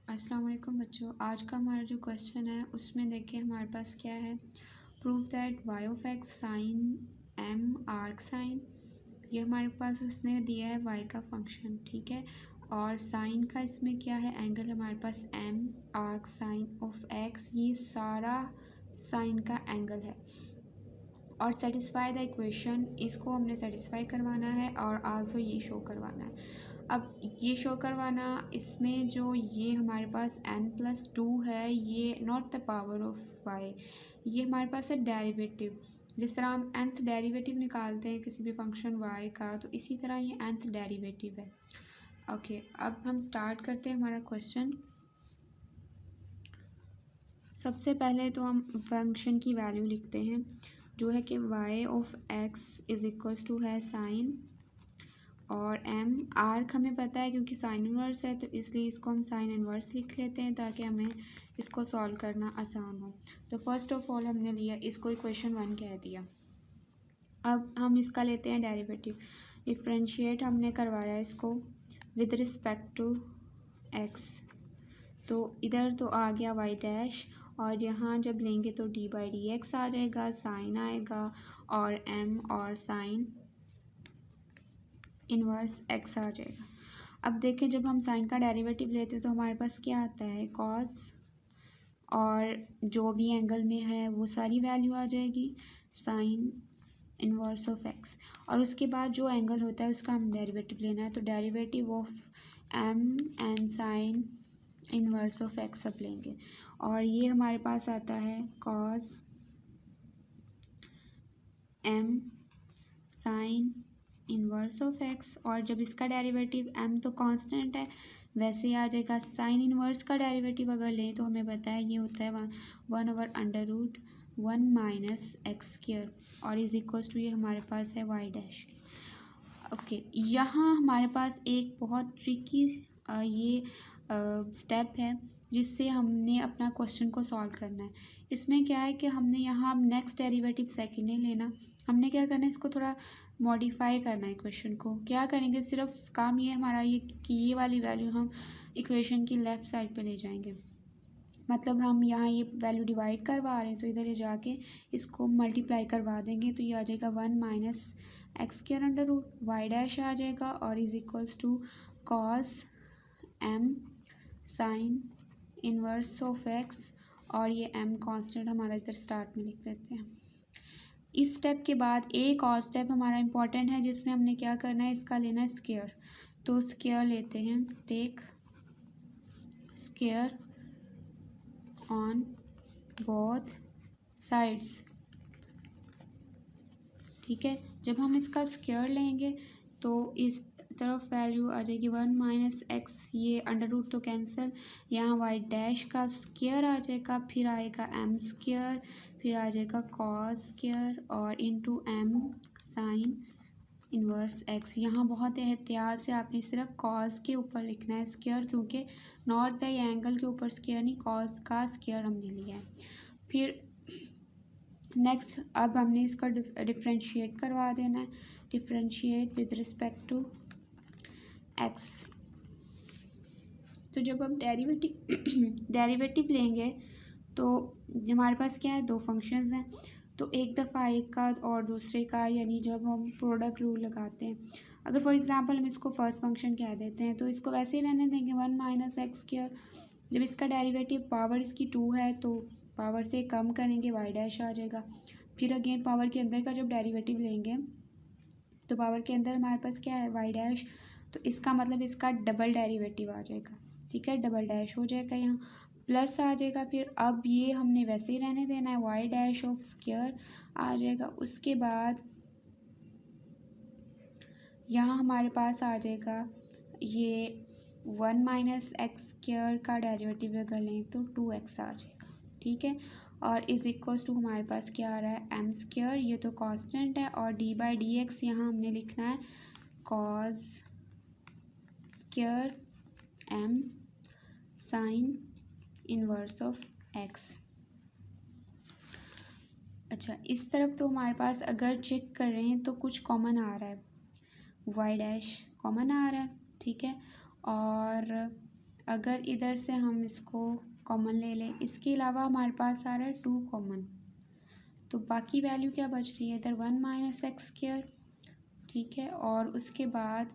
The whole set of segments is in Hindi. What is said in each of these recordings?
अस्सलाम वालेकुम बच्चों। आज का हमारा जो क्वेश्चन है उसमें देखिए हमारे पास क्या है। Prove that Y of X sine M arc sine. ये हमारे पास उसने दिया है वाई का फंक्शन, ठीक है। और साइन का इसमें क्या है, एंगल हमारे पास M arc sine of X, ये सारा साइन का एंगल है। और सेटिस्फाई द इक्वेशन, इसको हमने सेटिस्फाई करवाना है और आल्सो ये शो करवाना है। अब ये शो करवाना, इसमें जो ये हमारे पास n+2 है, ये not the power of y, ये हमारे पास है डेरिवेटिव। जिस तरह हम nth डेरिवेटिव निकालते हैं किसी भी फंक्शन y का, तो इसी तरह ये nth डेरिवेटिव है। ओके, अब हम स्टार्ट करते हैं हमारा क्वेश्चन। सबसे पहले तो हम फंक्शन की वैल्यू लिखते हैं, जो है कि y of x is equals to है साइन, और m आर्क हमें पता है क्योंकि साइन इनवर्स है, तो इसलिए इसको हम साइन इनवर्स लिख लेते हैं ताकि हमें इसको सॉल्व करना आसान हो। तो फर्स्ट ऑफ ऑल हमने लिया इसको, इक्वेशन 1 कह दिया। अब हम इसका लेते हैं डेरिवेटिव। डिफरेंशिएट हमने करवाया इसको विद रिस्पेक्ट टू x, तो इधर तो आ गया y डैश, और यहाँ जब लेंगे तो d/dx आ जाएगा, साइन आएगा और m और साइन इन्वर्स x आ जाएगा। अब देखें, जब हम साइन का डेरिवेटिव लेते हैं तो हमारे पास क्या आता है, कॉस, और जो भी एंगल में है वो सारी वैल्यू आ जाएगी, साइन इन्वर्स ऑफ x, और उसके बाद जो एंगल होता है उसका हम डेरिवेटिव लेना है। तो derivative of m and sign inverse of x सब लेंगे, और ये हमारे पास आता है cos m sine inverse of x, और जब इसका डेरिवेटिव m तो कांस्टेंट है वैसे ही आ जाएगा। साइन इन्वर्स का डेरिवेटिव अगर लें तो हमें पता है ये होता है 1/√1 माइनस एक्स स्क्वायर, और इज इक्वल्स टू ये हमारे पास है y डैश के। ओके, यहाँ हमारे पास एक बहुत ट्रिकी ये स्टेप है जिससे हमने अपना क्वेश्चन को सॉल्व करना है। इसमें क्या है कि हमने यहाँ नेक्स्ट डेरिवेटिव सेकंड नहीं लेना, हमने क्या करना है, इसको थोड़ा मॉडिफाई करना है। क्वेश्चन को क्या करेंगे, सिर्फ काम ये हमारा ये कि ये वाली वैल्यू हम इक्वेशन की लेफ़्ट साइड पे ले जाएंगे। मतलब हम यहाँ ये वैल्यू डिवाइड करवा रहे हैं तो इधर ये जाके इसको मल्टीप्लाई करवा देंगे, तो ये आ जाएगा 1 minus x square under root Y dash आ जाएगा, और is equals to cos m sine inverse of x, और ये m कांस्टेंट हमारा इधर स्टार्ट में लिख देते हैं। इस स्टेप के बाद एक और स्टेप हमारा इम्पॉर्टेंट है जिसमें हमने क्या करना है, इसका लेना है स्क्वायर। तो स्क्वायर लेते हैं, take square on both sides, ठीक है। जब हम इसका स्क्वायर लेंगे तो इस तरफ वैल्यू आ जाएगी 1 माइनस एक्स, ये अंडर रूट तो कैंसिल, यहाँ वाई डैश का स्क्वायर आ जाएगा, फिर आएगा एम स्क्वायर, फिर आ जाएगा कॉस स्क्वायर और into M sine inverse X. यहाँ बहुत एहतियात से आपने सिर्फ कॉस के ऊपर लिखना है स्क्वायर, क्योंकि नॉट द एंगल के ऊपर स्क्वायर नहीं, कॉस का स्क्वायर हमने लिया है। फिर नेक्स्ट अब हमने इसका डिफ्रेंशिएट करवा देना है, differentiate with respect to X. तो जब हम डेरिवेटिव लेंगे तो हमारे पास क्या है, दो फंक्शंस हैं, तो एक दफ़ा एक का और दूसरे का, यानी जब हम प्रोडक्ट रूल लगाते हैं, अगर फॉर एग्जांपल हम इसको फर्स्ट फंक्शन कह देते हैं तो इसको वैसे ही रहने देंगे 1 माइनस एक्स स्क्वायर। जब इसका डेरिवेटिव पावर इसकी 2 है तो पावर से कम करेंगे वाई डैश आ जाएगा। फिर अगेन पावर के अंदर का जब डेरिवेटिव लेंगे तो पावर के अंदर हमारे पास क्या है, वाई डैश, तो इसका मतलब इसका डबल डेरिवेटिव आ जाएगा, ठीक है, डबल डैश हो जाएगा, यहाँ प्लस आ जाएगा। फिर अब ये हमने वैसे ही रहने देना है, वाई डैश ऑफ स्क्वायर आ जाएगा। उसके बाद यहाँ हमारे पास आ जाएगा ये 1 माइनस एक्स स्क्वायर का डेरिवेटिव अगर लें तो 2x आ जाएगा, ठीक है। और इज इक्वल्स टू हमारे पास क्या आ रहा है, एम स्क्वायर, ये तो कांस्टेंट है, और d/dx यहाँ हमने लिखना है cos square m sine inverse of x। अच्छा, इस तरफ तो हमारे पास अगर चेक कर रहे हैं तो कुछ कॉमन आ रहा है, वाई डैश कॉमन आ रहा है, ठीक है। और अगर इधर से हम इसको कॉमन ले लें, इसके अलावा हमारे पास आ रहा है 2 कॉमन, तो बाकी वैल्यू क्या बच रही है इधर 1 माइनस एक्स स्क्वायर, ठीक है। और उसके बाद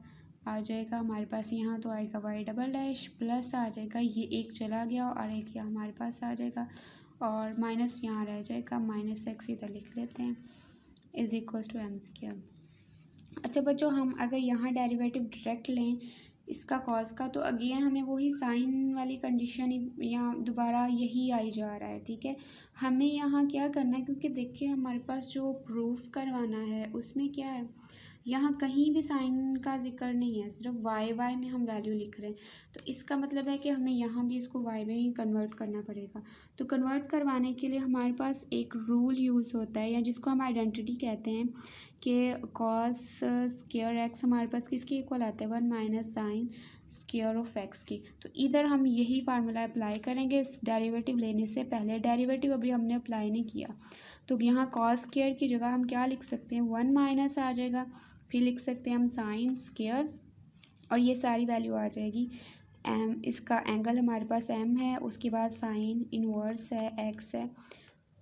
आ जाएगा हमारे पास यहाँ तो आएगा वाई डबल डैश प्लस आ जाएगा, ये एक चला गया और एक यहाँ हमारे पास आ जाएगा और माइनस यहाँ रह जाएगा, माइनस एक्स इधर लिख लेते हैं is equals to M square. अच्छा बच्चों, हम अगर यहाँ डेरिवेटिव डायरेक्ट लें इसका कॉस का, तो अगेन हमें वही साइन वाली कंडीशन यहाँ दोबारा यही आई जा रहा है, ठीक है। हमें यहाँ क्या करना है, क्योंकि देखिए हमारे पास जो प्रूफ करवाना है उसमें क्या है, यहाँ कहीं भी साइन का जिक्र नहीं है, सिर्फ वाई वाई में हम वैल्यू लिख रहे हैं, तो इसका मतलब है कि हमें यहाँ भी इसको वाई में ही कन्वर्ट करना पड़ेगा। तो कन्वर्ट करवाने के लिए हमारे पास एक रूल यूज़ होता है, या जिसको हम आइडेंटिटी कहते हैं, कि कॉस स्क्वायर एक्स हमारे पास किसके इक्वल आता है 1 minus sine square of x की। तो इधर हम यही फार्मूला अप्लाई करेंगे इस डेरिवेटिव लेने से पहले। डेरिवेटिव अभी हमने अप्लाई नहीं किया, तो यहाँ कॉस स्क्वायर की जगह हम क्या लिख सकते हैं 1 माइनस आ जाएगा, फिर लिख सकते हैं हम साइन स्क्वायर और ये सारी वैल्यू आ जाएगी एम, इसका एंगल हमारे पास एम है, उसके बाद साइन इनवर्स है एक्स है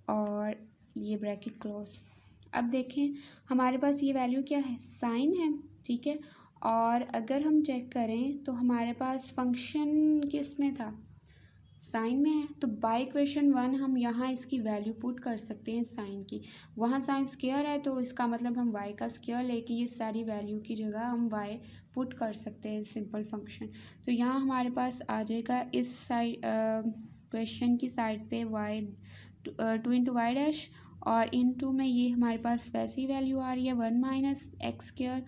और ये ब्रैकेट क्लोज। अब देखें हमारे पास ये वैल्यू क्या है, साइन है, ठीक है। और अगर हम चेक करें तो हमारे पास फंक्शन किस में था, साइन में है, तो बाय इक्वेशन 1 हम यहाँ इसकी वैल्यू पुट कर सकते हैं साइन की। वहाँ साइन स्क्वायर है तो इसका मतलब हम y का स्क्वायर लेके ये सारी वैल्यू की जगह हम y पुट कर सकते हैं, सिंपल फंक्शन। तो यहाँ हमारे पास आ जाएगा इस साइड क्वेश्चन की साइड पे y 2 इंटू वाई डैश, और इनटू में ये हमारे पास वैसी वैल्यू आ रही है 1 minus x square,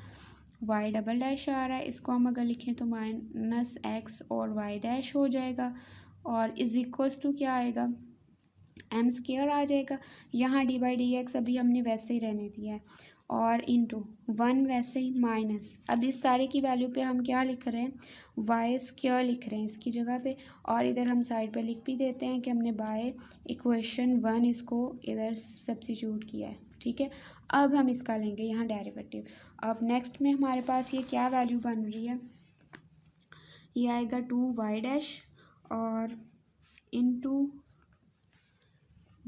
Y double dash आ रहा है, इसको हम अगर लिखें तो माइनस एक्स और वाई डैश हो जाएगा और इज इक्वल्स टू क्या आएगा एम स्क्वायर आ जाएगा। यहाँ डी बाई डी एक्स अभी हमने वैसे ही रहने दिया है और इंटू 1 वैसे ही माइनस, अब इस सारे की वैल्यू पे हम क्या लिख रहे हैं वाई स्क्वायर लिख रहे हैं इसकी जगह पे, और इधर हम साइड पे लिख भी देते हैं कि हमने बाय इक्वेशन 1 इसको इधर सब्स्टिट्यूट किया है, ठीक है। अब हम इसका लेंगे यहाँ डेरिवेटिव। अब नेक्स्ट में हमारे पास ये क्या वैल्यू बन रही है, ये आएगा 2 वाई डैश और into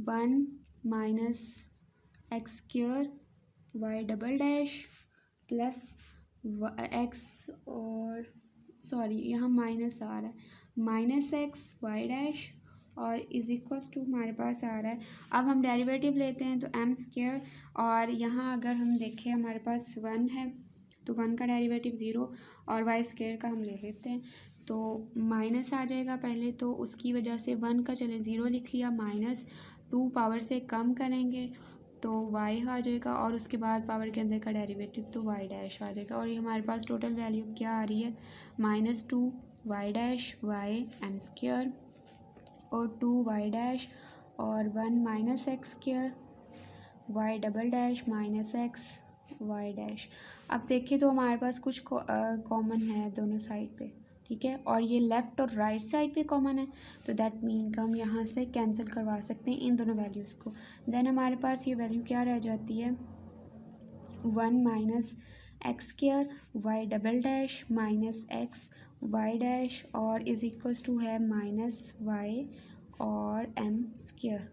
1 minus x square Y double dash plus X और सॉरी यहाँ माइनस आ रहा है माइनस एक्स वाई डैश और इज इक्वल्स टू हमारे पास आ रहा है। अब हम डेरिवेटिव लेते हैं तो एम स्क्वायर, और यहाँ अगर हम देखें हमारे पास 1 है तो 1 का डेरिवेटिव 0 और वाई स्क्वायर का हम ले लेते हैं तो माइनस आ जाएगा पहले, तो उसकी वजह से 1 का चले 0 लिख लिया, माइनस 2 पावर से कम करेंगे तो y आ जाएगा और उसके बाद पावर के अंदर का डेरिवेटिव तो y डैश आ जाएगा, और ये हमारे पास टोटल वैल्यू क्या आ रही है -2 y dash y M square और 2 y डैश और 1 minus x square y double dash minus X y dash. अब देखिए तो हमारे पास कुछ कॉमन है दोनों साइड पे, ठीक है, और ये लेफ़्ट और राइट साइड पे कॉमन है, तो दैट मीन का हम यहाँ से कैंसिल करवा सकते हैं इन दोनों वैल्यूज़ को। देन हमारे पास ये वैल्यू क्या रह जाती है 1 minus x square Y double dash minus x Y dash और इज इक्वल्स टू है माइनस वाई और एम स्क्वायर,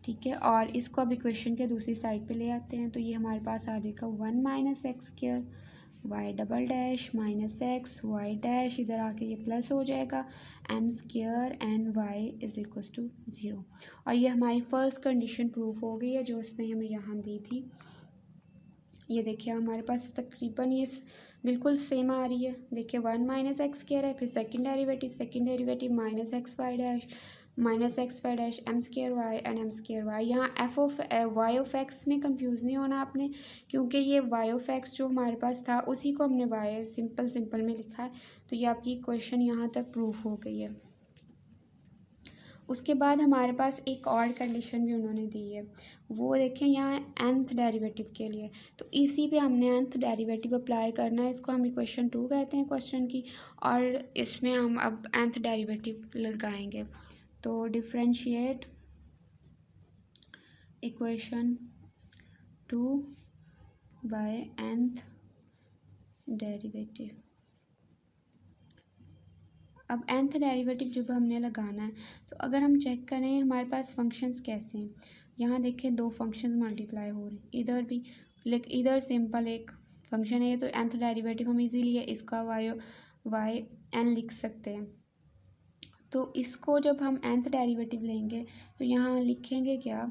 ठीक है। और इसको अब इक्वेशन के दूसरी साइड पे ले आते हैं तो ये हमारे पास आ जाएगा 1 minus x square Y double dash minus x Y dash, इधर आके ये प्लस हो जाएगा m square and y is equal to 0, और ये हमारी फर्स्ट कंडीशन प्रूफ हो गई है जो उसने हमें यहाँ दी थी। ये देखिए हमारे पास तकरीबन ये बिल्कुल सेम आ रही है, देखिए 1 माइनस एक्स स्क्वायर है, फिर second derivative minus x Y dash minus x Y dash M square Y and M square Y. यहाँ F of Y of X में कंफ्यूज नहीं होना आपने, क्योंकि ये वाई ऑफ एक्स जो हमारे पास था उसी को हमने वाई सिंपल में लिखा है, तो ये आपकी क्वेश्चन यहाँ तक प्रूफ हो गई है। उसके बाद हमारे पास एक और कंडीशन भी उन्होंने दी है, वो देखें यहाँ nth डेरिवेटिव के लिए, तो इसी पे हमने nth डेरिवेटिव अप्लाई करना है, इसको हम इक्वेशन 2 कहते हैं क्वेश्चन की, और इसमें हम अब nth डेरिवेटिव लगाएंगे। तो differentiate equation 2 by nth derivative. अब nth डेरिवेटिव जब हमने लगाना है तो अगर हम चेक करें हमारे पास फंक्शंस कैसे हैं, यहाँ देखें दो फंक्शंस मल्टीप्लाई हो रहे हैं, इधर भी इधर सिंपल एक फंक्शन है तो nth डेरिवेटिव हम इजीली इसका वाई एन लिख सकते हैं। तो इसको जब हम nth डेरिवेटिव लेंगे तो यहाँ लिखेंगे क्या,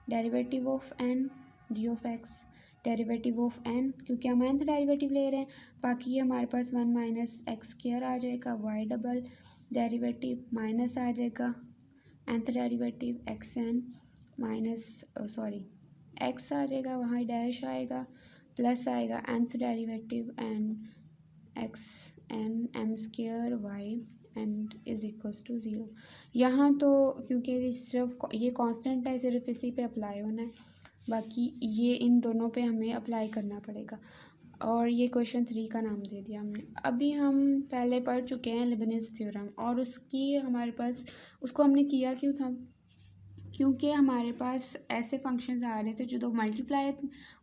derivative of n g of x, derivative of n क्योंकि हम nth डेरिवेटिव ले रहे हैं, बाकी ये हमारे पास 1 माइनस एक्स स्क्वायर आ जाएगा, वाई डबल डेरिवेटिव माइनस आ जाएगा nth derivative x n minus x आ जाएगा, वहाँ डैश आएगा, प्लस आएगा nth derivative n x n m square Y and is equals to 0। यहाँ तो क्योंकि सिर्फ ये कांस्टेंट है, सिर्फ इसी पे अप्लाई होना है, बाकी ये इन दोनों पे हमें अप्लाई करना पड़ेगा। और ये क्वेश्चन 3 का नाम दे दिया हमने। अभी हम पहले पढ़ चुके हैं लीबनिज़ थ्योरम, और उसकी हमारे पास उसको हमने किया क्यों था, क्योंकि हमारे पास ऐसे फंक्शंस आ रहे थे जो दो मल्टीप्लाई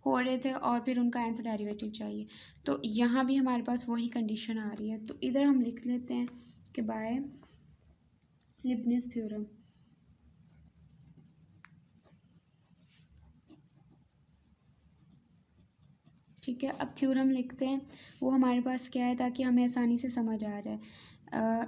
हो रहे थे और फिर उनका nth डेरिवेटिव चाहिए। तो यहाँ भी हमारे पास वही कंडीशन आ रही है, तो इधर हम लिख लेते हैं कि बाय लीबनिज़ थ्योरम। ठीक है, अब थ्योरम लिखते हैं, वो हमारे पास क्या है ताकि हमें आसानी से समझ आ जाए।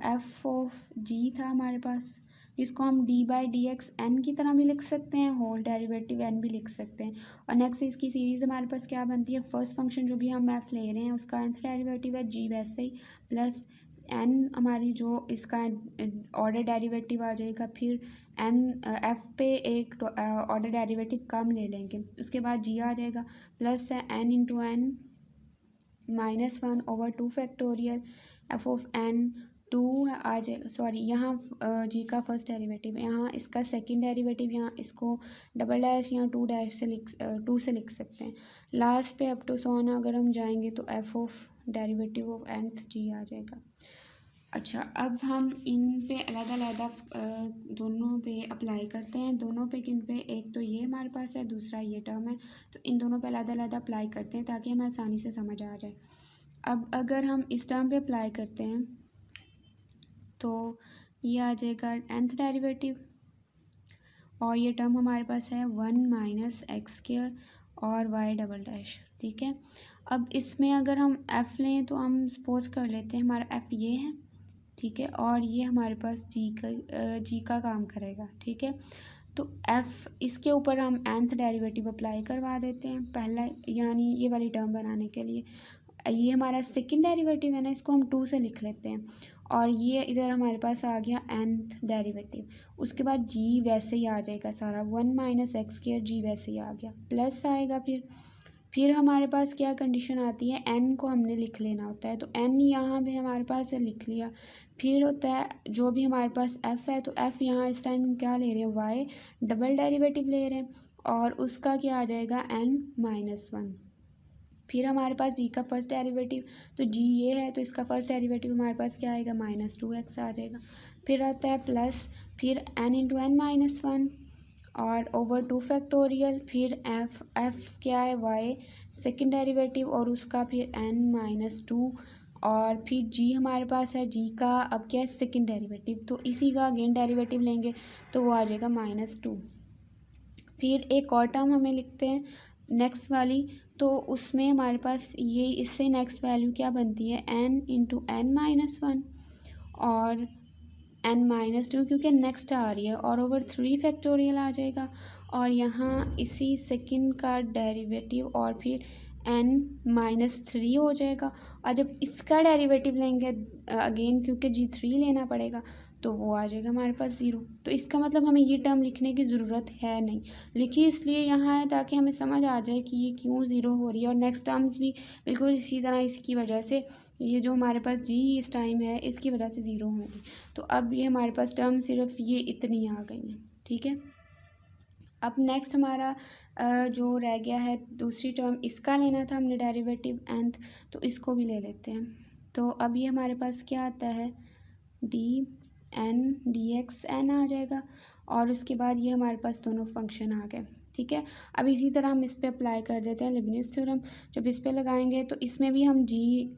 एफ ऑफ जी था हमारे पास, जिसको हम d by d x n की तरह भी लिख सकते हैं, होल डेरिवेटिव एन भी लिख सकते हैं। और नेक्स्ट इसकी सीरीज़ हमारे पास क्या बनती है, फर्स्ट फंक्शन जो भी हम एफ ले रहे हैं उसका nth डेरिवेटिव है जी वैसे ही, प्लस एन हमारी जो इसका ऑर्डर डेरिवेटिव आ जाएगा, फिर एन एफ पे एक ऑर्डर डेरिवेटिव कम ले लेंगे, उसके बाद जी आ जाएगा, प्लस है n into n minus 1 over 2 factorial f of n 2 आ जाएगा, यहाँ जी का फर्स्ट डेरिवेटिव, यहाँ इसका सेकंड डेरिवेटिव, यहाँ इसको डबल डैश या 2 डैश से 2 से लिख सकते हैं। लास्ट पे अप टू सोन अगर हम जाएंगे तो F of derivative of nth जी आ जाएगा। अच्छा, अब हम इन पे अलग दोनों पे अप्लाई करते हैं। दोनों पे किन पे, एक तो ये हमारे पास है, दूसरा ये टर्म है, तो इन दोनों पे अलग अप्लाई करते हैं ताकि हमें आसानी से समझ आ जाए। अब अगर हम इस टर्म पे अप्लाई करते हैं तो ये आ जाएगा nth डेरिवेटिव, और ये टर्म हमारे पास है 1 माइनस एक्स स्क्वायर और वाई डबल डैश। ठीक है, अब इसमें अगर हम f लें तो हम सपोज कर लेते हैं हमारा f ये है, ठीक है, और ये हमारे पास जी का काम करेगा। ठीक है, तो f इसके ऊपर हम nth डेरिवेटिव अप्लाई करवा देते हैं पहला, यानी ये वाली टर्म बनाने के लिए। ये हमारा सेकंड डेरिवेटिव है ना, इसको हम 2 से लिख लेते हैं, और ये इधर हमारे पास आ गया nth डेरिवेटिव। उसके बाद g वैसे ही आ जाएगा सारा, 1 माइनस एक्स स्क्वायर जी वैसे ही आ गया, प्लस आएगा, फिर हमारे पास क्या कंडीशन आती है, n को हमने लिख लेना होता है, तो n यहाँ भी हमारे पास है, लिख लिया। फिर होता है जो भी हमारे पास f है, तो f यहाँ इस टाइम क्या ले रहे हैं, y डबल डेरिवेटिव ले रहे हैं, और उसका क्या आ जाएगा n माइनस 1। फिर हमारे पास g का फर्स्ट डेरिवेटिव, तो g ये है तो इसका फर्स्ट डेरिवेटिव हमारे पास क्या आएगा, माइनस 2x आ जाएगा। फिर आता है प्लस, फिर n इंटू एन माइनस 1 और ओवर 2 फैक्टोरियल, फिर f क्या है, y सेकंड डेरिवेटिव और उसका फिर n माइनस 2, और फिर g हमारे पास है, g का अब क्या है, सेकंड डेरिवेटिव, तो इसी का अगेन डेरिवेटिव लेंगे तो वो आ जाएगा माइनस 2। फिर एक और टर्म हमें लिखते हैं नेक्स्ट वाली, तो उसमें हमारे पास ये इससे नेक्स्ट वैल्यू क्या बनती है, n इंटू एन माइनस 1 और n माइनस 2 क्योंकि नेक्स्ट आ रही है, और ओवर 3 फैक्टोरियल आ जाएगा, और यहाँ इसी सेकंड का डेरिवेटिव और फिर n माइनस 3 हो जाएगा। और जब इसका डेरिवेटिव लेंगे अगेन क्योंकि g3 लेना पड़ेगा, तो वो आ जाएगा हमारे पास 0। तो इसका मतलब हमें ये टर्म लिखने की ज़रूरत है नहीं, लिखी इसलिए यहाँ है ताकि हमें समझ आ जाए कि ये क्यों 0 हो रही है, और नेक्स्ट टर्म्स भी बिल्कुल इसी तरह इसकी वजह से, ये जो हमारे पास जी इस टाइम है इसकी वजह से 0 होंगी। तो अब ये हमारे पास टर्म सिर्फ ये इतनी आ गई हैं। ठीक है, अब नेक्स्ट हमारा जो रह गया है दूसरी टर्म, इसका लेना था हमने डेरिवेटिव nth, तो इसको भी ले लेते हैं। तो अब ये हमारे पास क्या आता है, d n d x n आ जाएगा, और उसके बाद ये हमारे पास दोनों फंक्शन आ गए। ठीक है, अब इसी तरह हम इस पे अप्लाई कर देते हैं लीबनिज़ थ्योरम। जब इस पे लगाएंगे तो इसमें भी हम जी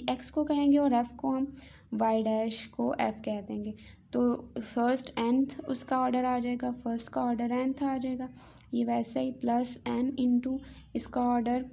एक्स को कहेंगे और एफ़ को हम वाई डैश को एफ़ कह देंगे। तो फर्स्ट nth उसका ऑर्डर आ जाएगा, फर्स्ट का ऑर्डर nth आ जाएगा। ये वैसे ही प्लस n इंटू इसका ऑर्डर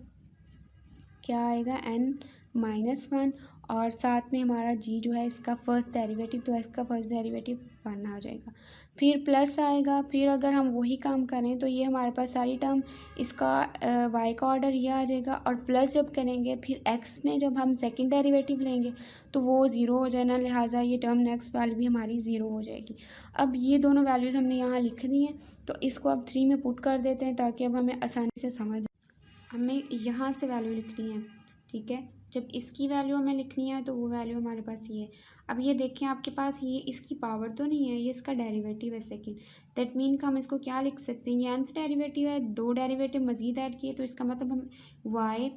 क्या आएगा n-1 और साथ में हमारा g जो है इसका फर्स्ट डेरिवेटिव, तो इसका फर्स्ट डेरिवेटिव 1 आ जाएगा। फिर प्लस आएगा, फिर अगर हम वही काम करें तो ये हमारे पास सारी टर्म इसका y का ऑर्डर ये आ जाएगा और प्लस जब करेंगे फिर x में जब हम सेकंड डेरिवेटिव लेंगे तो वो ज़ीरो हो जाना, लिहाजा ये टर्म नेक्स्ट वाली भी हमारी ज़ीरो हो जाएगी। अब ये दोनों वैल्यूज़ हमने यहाँ लिख दी हैं, तो इसको अब 3 में पुट कर देते हैं ताकि अब हमें आसानी से समझ, हमें यहाँ से वैल्यू लिखनी है, ठीक है। जब इसकी वैल्यू हमें लिखनी है तो वो वैल्यू हमारे पास ये है। अब ये देखें आपके पास ये इसकी पावर तो नहीं है, ये इसका डेरिवेटिव है सेकंड। दैट मीन का हम इसको क्या लिख सकते हैं, ये nth डेरिवेटिव है, 2 डेरिवेटिव मज़ीद ऐड किए तो इसका मतलब हम y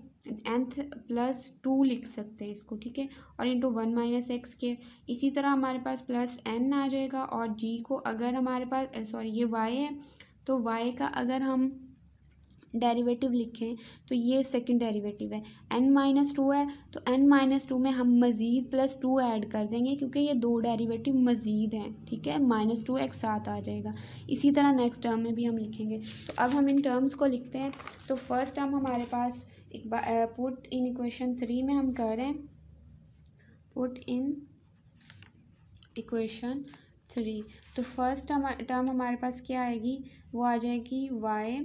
nth प्लस 2 लिख सकते हैं इसको, ठीक है। और इंटू 1 माइनस एक्स के, इसी तरह हमारे पास प्लस n आ जाएगा और g को अगर हमारे पास सॉरी ये y है तो y का अगर हम डेरिवेटिव लिखें तो ये सेकंड डेरिवेटिव है, n-2 है तो n-2 में हम मज़ीद प्लस 2 ऐड कर देंगे क्योंकि ये 2 डेरिवेटिव मज़ीद हैं, ठीक है। -2 एक साथ आ जाएगा। इसी तरह नेक्स्ट टर्म में भी हम लिखेंगे। तो अब हम इन टर्म्स को लिखते हैं। तो फर्स्ट टर्म हमारे पास एक पुट इन इक्वेशन 3 में हम कर रहे हैं, पुट इन इक्वेशन 3। तो फर्स्ट टर्म हमारे पास क्या आएगी, वो आ जाएगी y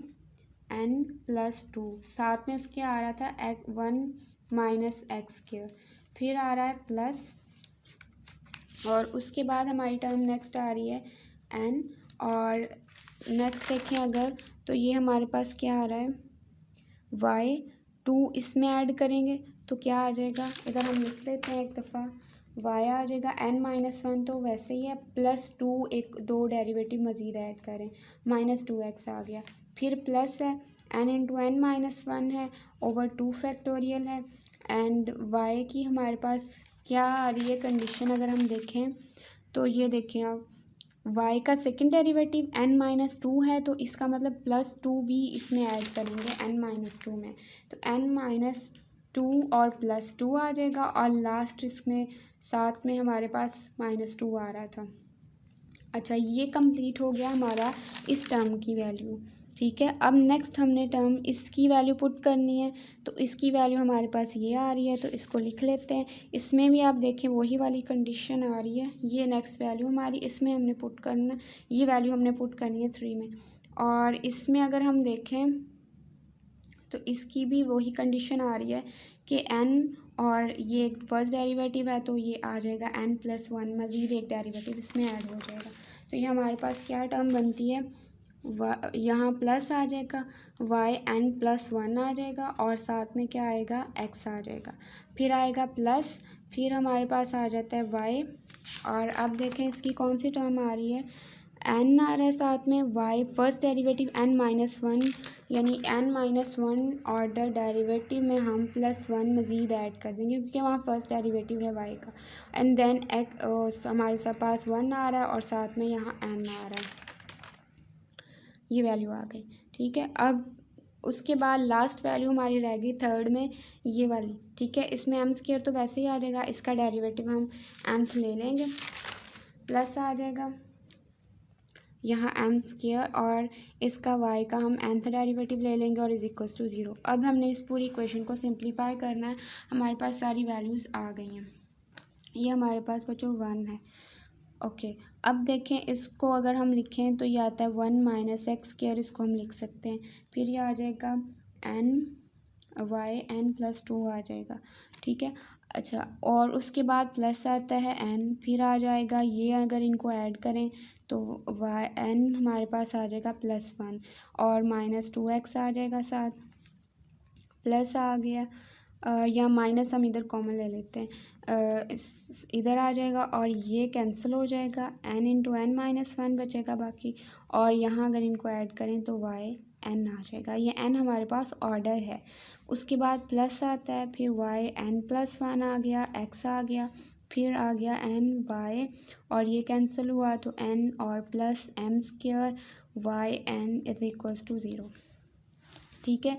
n+2, साथ में उसके आ रहा था 1 माइनस एक्स स्क्वायर, फिर आ रहा है प्लस और उसके बाद हमारी टर्म नेक्स्ट आ रही है n और नेक्स्ट देखें अगर तो ये हमारे पास क्या आ रहा है y2 इसमें ऐड करेंगे तो क्या आ जाएगा, इधर हम लिख देते हैं एक दफ़ा, y आ जाएगा n-1 तो वैसे ही है, +2 एक 2 डेरिवेटिव मज़ीद ऐड करें, -2x आ गया, फिर प्लस है n इंटू n-1 है ओवर 2 फैक्टोरियल है एंड y की हमारे पास क्या आ रही है कंडीशन अगर हम देखें तो ये देखें आप, y का सेकंड डेरिवेटिव n-2 है तो इसका मतलब +2 भी इसमें ऐड करेंगे n-2 में, तो n-2 और +2 आ जाएगा और लास्ट इसमें साथ में हमारे पास -2 आ रहा था। अच्छा, ये कंप्लीट हो गया हमारा इस टर्म की वैल्यू, ठीक है। अब नेक्स्ट हमने टर्म इसकी वैल्यू पुट करनी है, तो इसकी वैल्यू हमारे पास ये आ रही है तो इसको लिख लेते हैं। इसमें भी आप देखें वही वाली कंडीशन आ रही है, ये नेक्स्ट वैल्यू हमारी इसमें हमने पुट करना, ये वैल्यू हमने पुट करनी है 3 में। और इसमें अगर हम देखें तो इसकी भी वही कंडीशन आ रही है कि n और ये एक फर्स्ट डेरिवेटिव है तो ये आ जाएगा n+1, मज़ीद एक डेरिवेटिव इसमें ऐड हो जाएगा। तो ये हमारे पास क्या टर्म बनती है, यहाँ प्लस आ जाएगा, y n+1 आ जाएगा और साथ में क्या आएगा, x आ जाएगा, फिर आएगा प्लस, फिर हमारे पास आ जाता है y और अब देखें इसकी कौन सी टर्म आ रही है, n आ रहा है साथ में, y फर्स्ट डेरिवेटिव n-1 यानी n-1 ऑर्डर डेरिवेटिव में हम +1 मज़ीद ऐड कर देंगे क्योंकि वहाँ फर्स्ट डेरिवेटिव है y का, एंड देन हमारे पास 1 आ रहा है और साथ में यहाँ n आ रहा है, ये वैल्यू आ गई, ठीक है। अब उसके बाद लास्ट वैल्यू हमारी रह गई थर्ड में ये वाली, ठीक है। इसमें m स्क्वायर तो वैसे ही आ जाएगा, इसका डेरिवेटिव हम nth ले लेंगे, प्लस आ जाएगा यहाँ m स्क्वायर और इसका y का हम nth डेरिवेटिव ले लेंगे और इज इक्वल्स टू 0। अब हमने इस पूरी इक्वेशन को सिंप्लीफाई करना है, हमारे पास सारी वैल्यूज़ आ गई हैं, ये हमारे पास बच्चों 1 है, ओके। अब देखें इसको अगर हम लिखें तो ये आता है 1 माइनस एक्स स्क्वायर, इसको हम लिख सकते हैं, फिर ये आ जाएगा n+2 आ जाएगा, ठीक है। अच्छा, और उसके बाद प्लस आता है n, फिर आ जाएगा ये, अगर इनको ऐड करें तो n हमारे पास आ जाएगा +1 और -2x आ जाएगा साथ, प्लस आ गया या माइनस हम इधर कॉमन ले लेते हैं, इधर आ जाएगा और ये कैंसिल हो जाएगा, n इंटू n-1 बचेगा बाकी, और यहाँ अगर इनको ऐड करें तो y n आ जाएगा, ये n हमारे पास ऑर्डर है। उसके बाद प्लस आता है, फिर y n+1 आ गया, x आ गया, फिर आ गया n y और ये कैंसिल हुआ तो n और प्लस m स्क्वायर y n is equals to 0, ठीक है।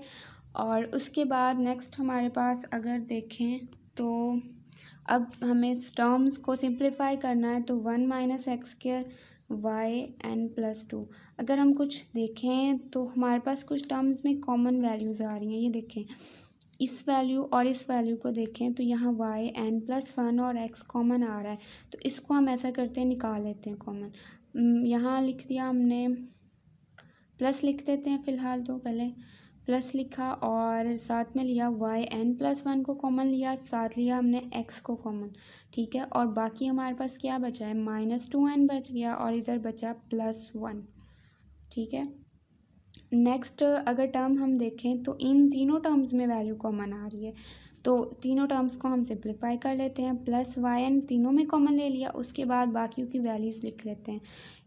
और उसके बाद नेक्स्ट हमारे पास अगर देखें तो अब हमें इस टर्म्स को सिंप्लीफाई करना है, तो 1 minus x square y n plus 2। अगर हम कुछ देखें तो हमारे पास कुछ टर्म्स में कॉमन वैल्यूज़ आ रही हैं। ये देखें, इस वैल्यू और इस वैल्यू को देखें तो यहाँ वाई एन प्लस 1 और एक्स कॉमन आ रहा है, तो इसको हम ऐसा करते हैं, निकाल लेते हैं कॉमन। यहाँ लिख दिया हमने, प्लस लिख देते हैं फ़िलहाल, तो पहले प्लस लिखा और साथ में लिया वाई एन प्लस 1 को कॉमन लिया, साथ लिया हमने एक्स को कॉमन, ठीक है। और बाकी हमारे पास क्या बचा है, -2n बच गया और इधर बचा +1, ठीक है। नेक्स्ट अगर टर्म हम देखें तो इन तीनों टर्म्स में वैल्यू कॉमन आ रही है, तो तीनों टर्म्स को हम सिंप्लीफाई कर लेते हैं। प्लस वाई एन तीनों में कॉमन ले लिया, उसके बाद बाकियों की वैल्यूज़ लिख लेते हैं।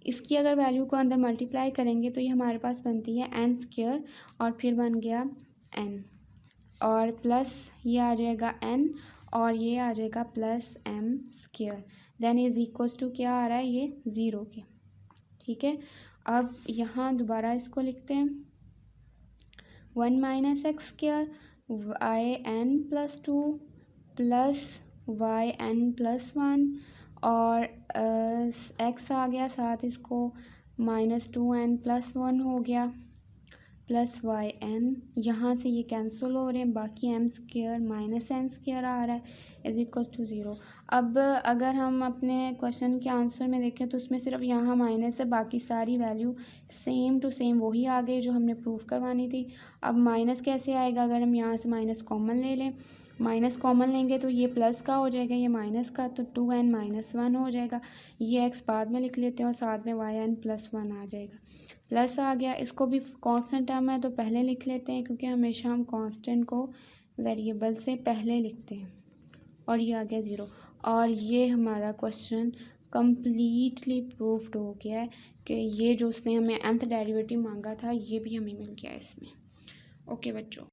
इसकी अगर वैल्यू को अंदर मल्टीप्लाई करेंगे तो ये हमारे पास बनती है एन स्क्वायर और फिर बन गया एन और प्लस ये आ जाएगा एन और ये आ जाएगा plus m square, then is equals to क्या आ रहा है, ये 0 के, ठीक है। अब यहाँ दोबारा इसको लिखते हैं, 1 minus x square y n plus 2 plus y n plus 1 और एक्स आ गया साथ, इसको -2n प्लस 1 हो गया प्लस वाई एन, यहाँ से ये कैंसिल हो रहे हैं, बाकी m square minus n square आ रहा है इज इक्वल्स टू 0। अब अगर हम अपने क्वेश्चन के आंसर में देखें तो उसमें सिर्फ यहाँ माइनस है, बाकी सारी वैल्यू सेम टू सेम वही आ गई जो हमने प्रूफ करवानी थी। अब माइनस कैसे आएगा, अगर हम यहाँ से माइनस कॉमन ले लें, माइनस कॉमन लेंगे तो ये प्लस का हो जाएगा, ये माइनस का, तो 2n माइनस 1 हो जाएगा। ये एक्स बाद में लिख लेते हैं और साथ में वाई एन प्लस 1 आ जाएगा, प्लस आ गया। इसको भी कांस्टेंट टर्म है तो पहले लिख लेते हैं, क्योंकि हमेशा हम कांस्टेंट को वेरिएबल से पहले लिखते हैं, और ये आ गया 0। और ये हमारा क्वेश्चन कम्प्लीटली प्रूफ्ड हो गया है कि ये जो उसने हमें nth डेरिवेटिव मांगा था ये भी हमें मिल गया इसमें। ओके बच्चों।